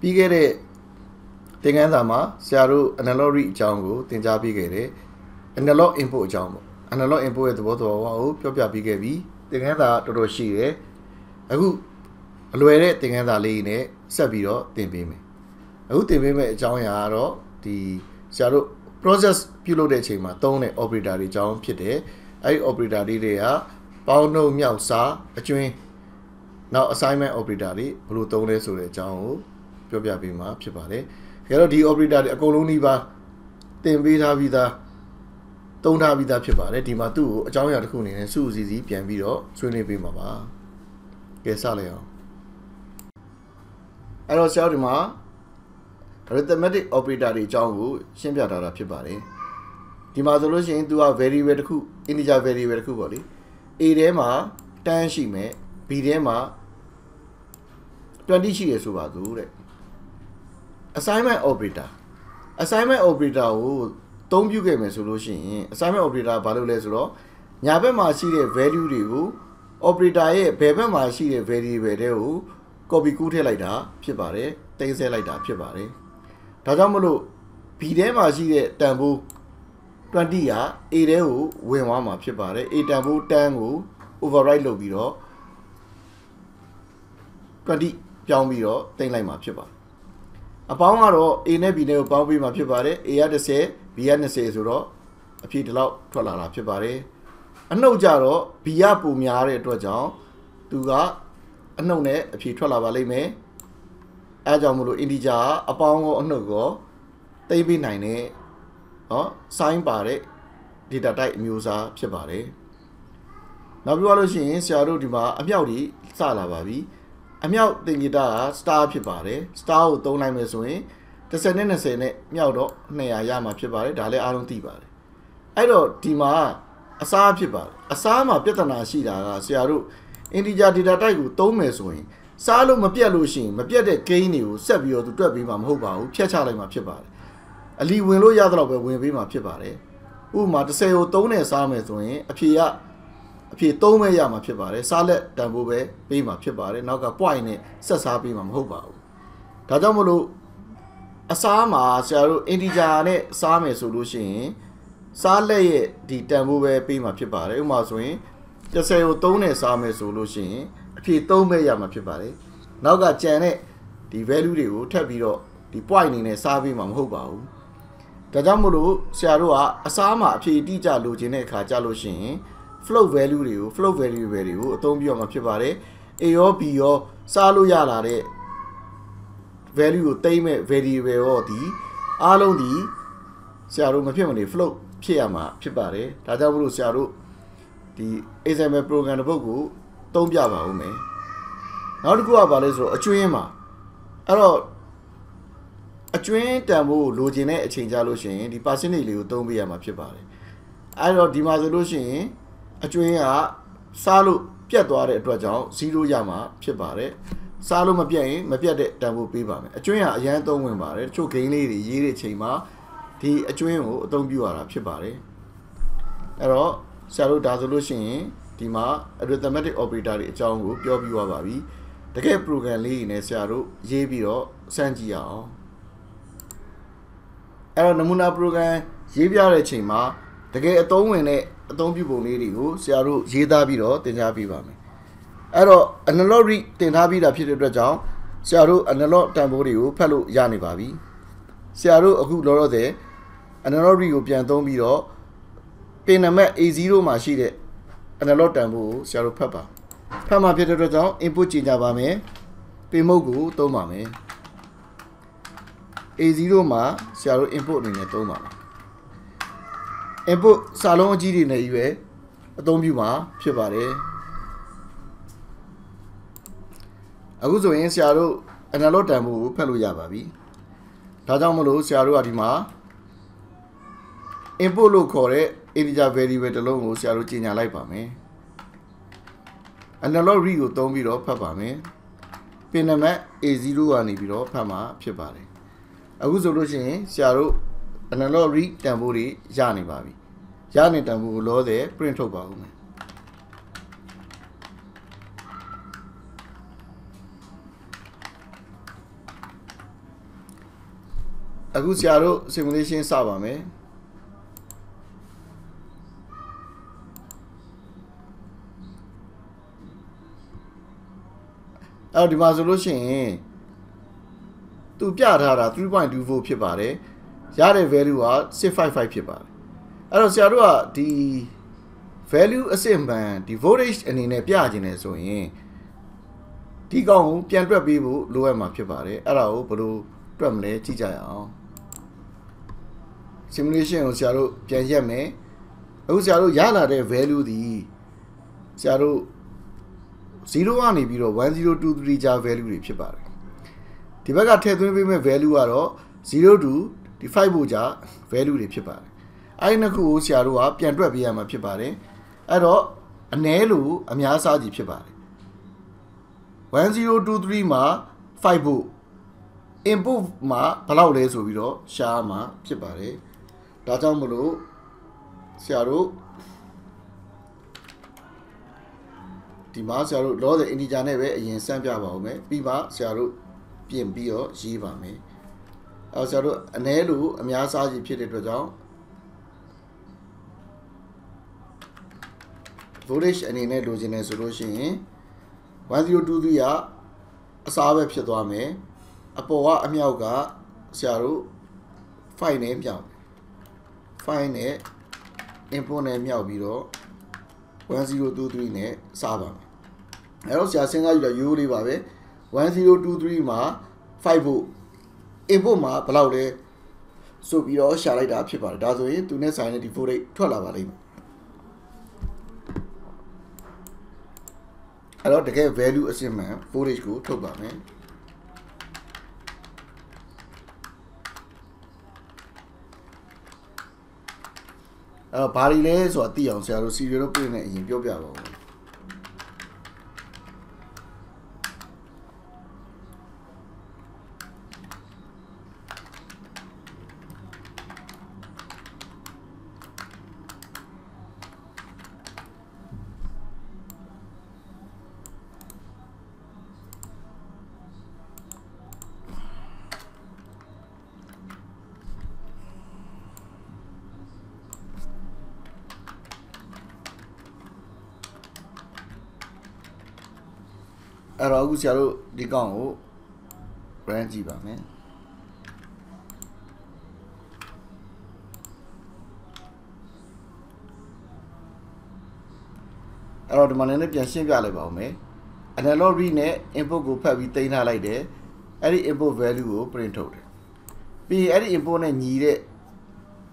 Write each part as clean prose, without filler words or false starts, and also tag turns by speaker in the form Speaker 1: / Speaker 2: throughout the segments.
Speaker 1: ပြီးခဲ့တဲ့သင်ခန်းစာမှာဆရာတို့ analog read အကြောင်းကိုသင်ကြားပေးခဲ့တယ် analog input အကြောင်းပေါ့ analog input ရဲ့သဘောတရားကိုပြောပြပေးခဲ့ပြီးသင်ခန်းစာတော်တော်ရှိတယ်အခုအလွယ်တဲ့သင်ခန်းစာလေးနဲ့ဆက်ပြီးတော့သင်ပေးမယ်အခုသင်ပေးမယ့်အကြောင်းအရာကတော့ဒီဆရာတို့ process ပြုလုပ်တဲ့အချိန်မှာသုံးတဲ့ operator တွေအကြောင်းဖြစ်တယ်အဲဒီ operator တွေကပေါင်းနှုတ်မြောက်စားအကျွင်းနောက် assignment operator တွေဘယ်လိုသုံးလဲဆိုတဲ့အကြောင်းကိုပြောပြပေးမှာဖြစ်ပါတယ်ဒါတော့ဒီ operator တွေအကုန်လုံးနှီးပါသင်ပေးထားပြီးသားသုံးထားပြီးသားဖြစ်ပါတယ်ဒီမှာသူ့ကိုအကြောင်းအရာတစ်ခုအနေနဲ့စုစည်းစည်းပြန်ပြီးတော့ဆွေးနွေးပေးမှာပါကဲစလိုက်အောင်အဲ့တော့ဆရာတို့ဒီမှာ arithmetic operator တွေအကြောင်းကိုရှင်းပြထားတာဖြစ်ပါတယ်ဒီမှာဆိုလို့ရှိရင်သူက variable တစ်ခု integer variable တစ်ခုပေါ့လေ A ထဲမှာ10ရှိမယ် B ထဲမှာ20ရှိတယ်ဆိုပါစို့တဲ့ assignment operator ကိုအသုံးပြုခဲ့မယ်ဆိုလို့ရှိရင် assignment operator ဘာလုပ်လဲဆိုတော့ညာဘက်မှာရှိတဲ့ value တွေကို operator ရဲ့ဘယ်ဘက်မှာရှိတဲ့ variable တွေကို copy ကူးထည့်လိုက်တာဖြစ်ပါတယ်တိမ့်ဆဲလိုက်တာဖြစ်ပါတယ်ဒါကြောင့်မလို့ B ထဲမှာရှိတဲ့တန်ဖိုး20က A ထဲကိုဝင်သွားမှာဖြစ်ပါတယ် A တန်ဖိုး10ကို override လုပ်ပြီးတော့20ပြောင်းပြီးတော့တိမ့်လိုက်မှာဖြစ်ပါတယ်အပေါင်းကတော့ A နဲ့ B နဲ့ကိုပေါင်းပြီးမှာဖြစ်ပါတယ် A က10 B က20ဆိုတော့အဖြေဒီလောက်ထွက်လာတာဖြစ်ပါတယ်အနှုတ်ကြတော့ B ကပိုများတဲ့အတွက်ကြောင့်သူကအနှုတ်နဲ့အဖြေထွက်လာပါလိမ့်မယ်အဲကြောင့်မလို့ integer အပေါင်းကိုအနှုတ်ကိုသိမ့်ပေးနိုင်တဲ့sign ပါတဲ့ data type အမျိုးအစားဖြစ်ပါတယ်နောက်ပြောလို့ရှိရင်ဆရာတို့ဒီမှာအမြောက်တွေစလာပါပြီအမြောက်သင်္ကေတက star ဖြစ်ပါတယ် star ကိုသုံးလိုက်မယ်ဆိုရင်10နဲ့20နဲ့မြောက်တော့200ရမှာဖြစ်ပါတယ်ဒါလည်းအားလုံးသိပါတယ်အဲ့တော့ဒီမှာအစားဖြစ်ပါတယ်အစားမှာပြဿနာရှိတာကဆရာတို့ integer data type ကိုသုံးမယ်ဆိုရင်စားလို့မပြတ်လို့ရှိရင်မပြတ်တဲ့ gain တွေကိုဆက်ပြီးတော့သူတွက်ပေးမှာမဟုတ်ပါဘူးဖြတ်ချလိုက်မှာဖြစ်ပါတယ်အလီဝင်လို့ရတော့ပဲဝင်ပေးမှာဖြစ်ပါတယ်ဥပမာ10ကို3နဲ့စားမယ်ဆိုရင်အဖြေ3ပဲရမှာဖြစ်ပါတယ်စားလက်တန်ဖိုးပဲပေးမှာဖြစ်ပါတယ်နောက်က point နဲ့ဆက်စားပေးမှာမဟုတ်ပါဘူးဒါကြောင့်မလို့အစားမှာဆရာတို့ integer နဲ့စားမယ်ဆိုလို့ရှိရင်စားလက်ရဲ့ဒီတန်ဖိုးပဲပေးမှာဖြစ်ပါတယ်ဥပမာဆိုရင်10ကို3နဲ့စားမယ်ဆိုလို့ရှိရင်အဖြေ3ပဲရမှာဖြစ်ပါတယ်နောက်ကကြံတဲ့ဒီ value တွေကိုထပ်ပြီးတော့ဒီ point အနေနဲ့စားပေးမှာမဟုတ်ပါဘူးဒါကြောင့်မို့လို့ဆရာတို့ကအစားမှာအဖြေအတိအကျလိုချင်တဲ့အခါကြလို့ရှိရင် float value တွေကို float variable တွေကိုအသုံးပြုရမှာဖြစ်ပါတယ် A ရော B ရောစားလို့ရလာတဲ့ value ကိုသိမ်းမဲ့ variable ရောဒီအားလုံးဒီဆရာတို့မဖြစ်မနေ float ဖြစ်ရမှာဖြစ်ပါတယ်ဒါကြောင့်မို့လို့ဆရာတို့ဒီ example program တစ်ပုဒ်ကိုသုံးပြပါဦးမယ်နောက်တစ်ခုကဘာလဲဆိုတော့အကျွင်းမှာအဲ့တော့အကျွင်းတန်ဖိုးလိုချင်တဲ့အချိန်ကြလို့ရှိရင်ဒီ percentage လေးကိုသုံးပေးရမှာဖြစ်ပါတယ်အဲ့တော့ဒီမှာဆိုလို့ရှိရင်အကျွင်းကစားလို့ပြတ်သွားတဲ့အတွက်ကြောင့်0ရမှာဖြစ်ပါတယ်စားလို့မပြတ်ရင်မပြတ်တဲ့တန်ဖိုးပေးပါမယ်အကျွင်းကအရန်သုံးဝင်ပါတယ်တချို့ gain လေးတွေရေးတဲ့အချိန်မှာဒီအကျွင်းကိုအသုံးပြုရတာဖြစ်ပါတယ်အဲ့တော့ဆရာတို့ဒါဆိုလို့ရှိရင်ဒီမှာ arithmetic operator တွေအကြောင်းကိုပြောပြသွားပါပြီတကယ် program လေးနဲ့ဆရာတို့ရေးပြီးတော့စမ်းကြည့်ရအောင်အဲ့တော့နမူနာ program ရေးပြတဲ့အချိန်မှာတကယ်အသုံးဝင်တဲ့အသုံးပြုပုံလေးတွေကိုဆရာတို့ရေးသားပြီးတော့သင်ကြားပေးပါမယ်အဲ့တော့ analog read သင်ထားပြီးတာဖြစ်တဲ့အတွက်ကြောင့်ဆရာတို့ analog တန်ဖိုးတွေကိုဖတ်လို့ရနေပါပြီဆရာတို့အခုလောလောဆယ် analog read ကိုပြန်သုံးပြီးတော့ပင်နံပါတ် A0 မှာရှိတဲ့ analog တန်ဖိုးကိုဆရာတို့ဖတ်မှာဖြစ်တဲ့အတွက်ကြောင့် input ကြေညာပါမယ်ပင်မုတ်ကိုသုံးပါမယ် A0 မှာဆရာတို့ input အနေနဲ့သုံးပါမယ် input စာလုံးအကြီးတွေနဲ့ရွယ်အသုံးပြုမှာဖြစ်ပါတယ်အခုဆိုရင်ဆရာတို့ analog တန်ဖိုးကိုဖတ်လို့ရပါပြီဒါကြောင့်မလို့ဆရာတို့ကဒီမှာ input လို့ခေါ်တဲ့ integer variable တစ်လုံးကိုဆရာတို့ကြေညာလိုက်ပါမယ် analog read ကိုသုံးပြီးတော့ဖတ်ပါမယ်ပင်နံပါတ် A0 ကနေပြီးတော့ဖတ်မှာဖြစ်ပါတယ်အခုဆိုလို့ရှိရင်ဆရာတို့ analog read တန်ဖိုးတွေရနေပါပြီရနေတန်ဖိုးကိုလောဆယ် print ထုတ်ပါဦးမယ် အခုဆရာတို့ simulation စပါမယ်အဲ့တော့ဒီမှာဆိုလို့ရှိရင်သူပြထားတာ 3.24 ဖြစ်ပါတယ်ရတဲ့ value က655ဖြစ်ပါတယ်အဲ့တော့ဆရာတို့ကဒီ value အစစ်မှန်ဒီ voltage အနေနဲ့ပြခြင်းလဲဆိုရင်ဒီကောင်ကိုပြန်တွက်ပေးဖို့လိုအပ်မှာဖြစ်ပါတယ်အဲ့ဒါကိုဘယ်လိုတွက်မလဲကြည့်ကြရအောင် simulation ကိုဆရာတို့ပြန်ရက်မယ်အခုဆရာတို့ရလာတဲ့ value ဒီဆရာတို့0ကနေပြီးတော့1023ကြာ value တွေဖြစ်ပါတယ်ဒီဘက်ကထည့်သွင်းပေးမဲ့ value ကတော့0 to ဒီ5ဖို့ကြာ value တွေဖြစ်ပါတယ်အဲ့ဒီနှစ်ခုကိုဆရာတို့ကပြန်တွက်ပေးရမှာဖြစ်ပါတယ်အဲ့တော့အနည်းလို့အများစားကြီးဖြစ်ပါတယ်1023မှာ5ဖို့ input မှာဘယ်လောက်လဲဆိုပြီးတော့ရှားမှာဖြစ်ပါတယ်ဒါကြောင့်မလို့ဆရာတို့ဒီမှာဆရာတို့ လောတဲ့ integer နဲ့ပဲအရင်စမ်းပြပါဦးမယ်ပြီးမှဆရာတို့ပြင်ပြီးတော့ရေးပါမယ်အဲဆရာတို့အနည်းလို့အများစားကြီးဖြစ်တဲ့အတွက်ကြောင့် voltage အနေနဲ့လိုချင်တယ်ဆိုလို့ရှိရင်1023ကအစားပဲဖြစ်သွားမယ်အပေါ်ကအမြောက်ကဆရာတို့ 5 နဲ့မြောက်5နဲ့ input နဲ့မြောက်ပြီးတော့1023နဲ့စားပါမယ်အဲ့တော့ဆရာစဉ်းစားကြည့်တော့ရိုးလေးပါပဲ1023မှာ5ဖို့ input မှာဘယ်လောက်လဲဆိုပြီးတော့ရှာလိုက်တာဖြစ်ပါတယ်ဒါဆိုရင်သူနဲ့ဆိုင်တဲ့ဒီ voltage ထွက်လာပါလိမ့်မယ်အဲ့တော့တကယ် value အစစ်မှန် voltage ကိုထုတ်ပါမယ်အဲ့တော့ဘာတွေလဲဆိုတာသိအောင်ဆရာတို့ serial လို့ပြင်နေအရင်ပြောပြပါဦးအဲ့တော့အခုဆရာတို့ဒီကောင်ကို run ကြည့်ပါမယ်အဲ့တော့ဒီမှာလည်းပြန်ရှင်းပြလိုက်ပါဦးမယ် analog read နဲ့ input ကိုဖတ်ပြီးတင်ထားလိုက်တယ်အဲ့ဒီ input value ကို print ထုတ်တယ်ပြီးရင်အဲ့ဒီ input နဲ့ညီတဲ့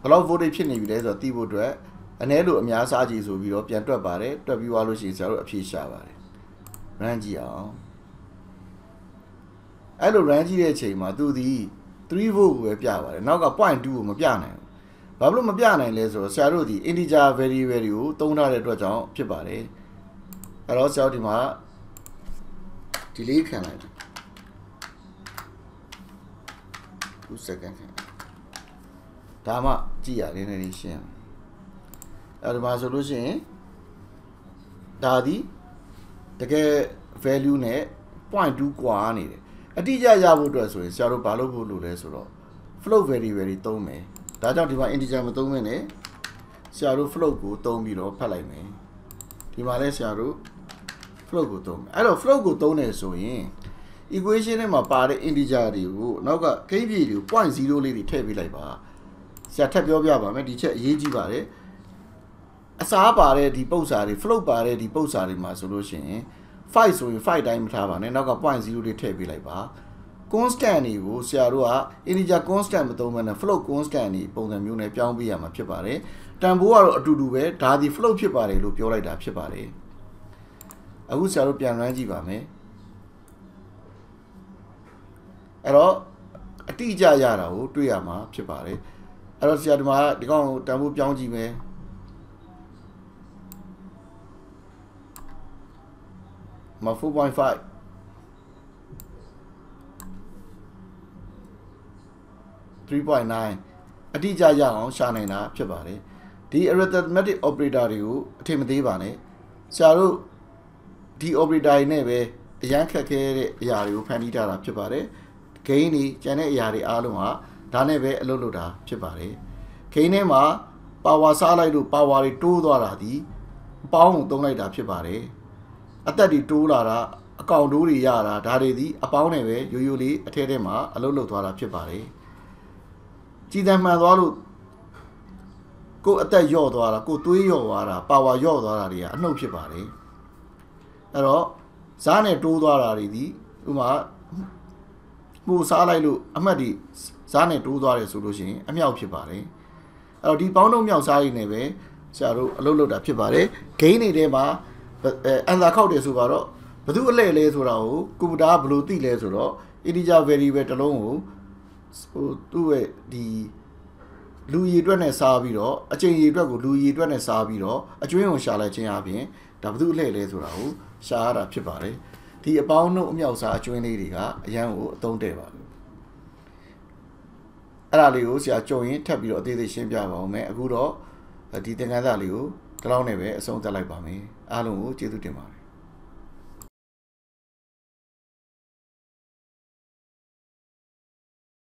Speaker 1: ဘယ်လောက် voltage ဖြစ်နေပြီလဲဆိုတော့သိဖို့အတွက်အနည်းလို့အများစားကြီးဆိုပြီးတော့ပြန်တွက်ပါတယ်တွက်ပြီးသွားလို့ရှိရင်ဆရာတို့အဖြေရှာပါတယ်run ကြည့်အောင်အဲ့လို run ကြည့်တဲ့အချိန်မှာသူဒီ3 volt ကိုပဲပြပါတယ်နောက်က 0.2 ကိုမပြနိုင်ဘူးဘာလို့မပြနိုင်လဲဆိုတော့ဆရာတို့ဒီ integer variable တွေကိုသုံးထားတဲ့အတွက်ကြောင့်ဖြစ်ပါတယ်အဲ့တော့ဆရာတို့ဒီမှာ delay ခံလိုက်တယ်2 second ဒါမှကြည့်ရတယ်နည်းနည်းရှင်းအဲ့ဒီမှာဆိုလို့ရှိရင်ဒါဒီတကယ် value နဲ့ 0.2 กว่าနေတယ်အတိအကျရဖို့အတွက်ဆိုရင်ဆရာတို့ဘာလုပ်ဖို့လိုလဲဆိုတော့ float variable တွေသုံးမယ်ဒါကြောင့်ဒီမှာ integer မသုံးမနဲ့ဆရာတို့ float ကိုသုံးပြီးတော့ဖတ်လိုက်မယ်ဒီမှာလဲဆရာတို့ float ကိုသုံးမယ်အဲ့တော့ float ကိုသုံးနေဆိုရင် equation ထဲမှာပါတဲ့ integer တွေကိုနောက်ကကိန်းပြေတွေကို 0.0 လေးတွေထည့်ပေးလိုက်ပါဆရာထပ်ပြောပြပါမယ်ဒီချက်အရေးကြီးပါတယ်အစားပါတဲ့ဒီပု္ပ္ပစာတွေ float ပါတဲ့ဒီပု္ပ္ပစာတွေမှာဆိုလို့ရှိရင်5ဆိုရင်5တိုင်းမထားပါနဲ့နောက်က 0.0 လေးထည့်ပေးလိုက်ပါ constant တွေကိုဆရာတို့က integer constant မသုံးဘဲနဲ့ float constant တွေပုံစံမျိုးနဲ့ပြောင်းပေးရမှာဖြစ်ပါတယ်တန်ဖိုးကတော့အတူတူပဲဒါဒီ float ဖြစ်ပါတယ်လို့ပြောလိုက်တာဖြစ်ပါတယ်အခုဆရာတို့ပြန် run ကြည့်ပါမယ်အဲ့တော့အတိအကျရတာကိုတွေ့ရမှာဖြစ်ပါတယ်အဲ့တော့ဆရာဒီမှာဒီကောင်တန်ဖိုးပြောင်းကြည့်မယ်မှာ 4.5 3.9 အတိအကျရအောင်ရှာနိုင်တာဖြစ်ပါတယ်ဒီ arithmetic operator တွေကိုအထင်မသေးပါနဲ့ဆရာတို့ဒီ operator တွေနဲ့ပဲအရန်ခက်ခဲတဲ့အရာတွေကိုဖန်တီးထားတာဖြစ်ပါတယ် gain တွေကျန်တဲ့အရာတွေအားလုံးဟာ ဒါနဲ့ပဲအလုပ်လုပ်တာဖြစ်ပါတယ်ဂိမ်းထဲမှာပါဝါစားလိုက်လို့ပါဝါတွေတိုးသွားတာဒီအပေါင်းကိုသုံးလိုက်တာဖြစ်ပါတယ်အသက်တွေတိုးလာတာအကောင်တိုးတွေရတာဒါတွေဒီအပေါင်းနဲ့ပဲရိုးရိုးလေးအထဲထဲမှာအလုပ်လုပ်သွားတာဖြစ်ပါတယ်ကြည်တံမှန်သွားလို့ကိုယ်အသက်ယော့သွားတာကိုယ်သွေးယော့သွားတာပါဝါယော့သွားတာတွေကအနှုတ်ဖြစ်ပါတယ်အဲ့တော့ဇားနဲ့တိုးသွားတာတွေဒီဥမာပို့စားလိုက်လို့အမှတ်ဒီဇားနဲ့တိုးသွားတယ်ဆိုလို့ရှိရင်အမြောက်ဖြစ်ပါတယ်အဲ့တော့ဒီပေါင်းတုံးမြောက်စားရည်နဲ့ပဲဆရာတို့အလုပ်လုပ်တာဖြစ်ပါတယ်ဂိမ်းတွေထဲမှာအန်စာခောက်တယ်ဆိုတော့ဘယ်သူအလဲလဲဆိုတာကိုကွန်ပျူတာကဘယ်လိုသိလဲဆိုတော့ integer variable တစ်လုံးကိုဟိုသူ့ရဲ့ဒီလူရည်အတွက်နဲ့စားပြီးတော့အချိန်ရည်အတွက်ကိုလူရည်အတွက်နဲ့စားပြီးတော့အကျွင်းကိုရှာလိုက်ခြင်းအပြင်ဒါဘယ်သူအလဲလဲဆိုတာကိုရှာရတာဖြစ်ပါတယ်ဒီအပေါင်းတို့အမြောက်စားအကျွင်းလေးတွေကအရန်ကိုအသုံးတဲ့ပါလို့အဲ့ဒါလေးကိုဆရာကြုံရင်ထပ်ပြီးတော့အသေးသေးရှင်းပြပါဦးမယ်အခုတော့ဒီသင်ခန်းစာလေးကိုဒီလောက်နဲ့ပဲအဆုံးသတ်လိုက်ပါမယ်အားလုံးကိုကျေးဇူးတင်ပါတယ်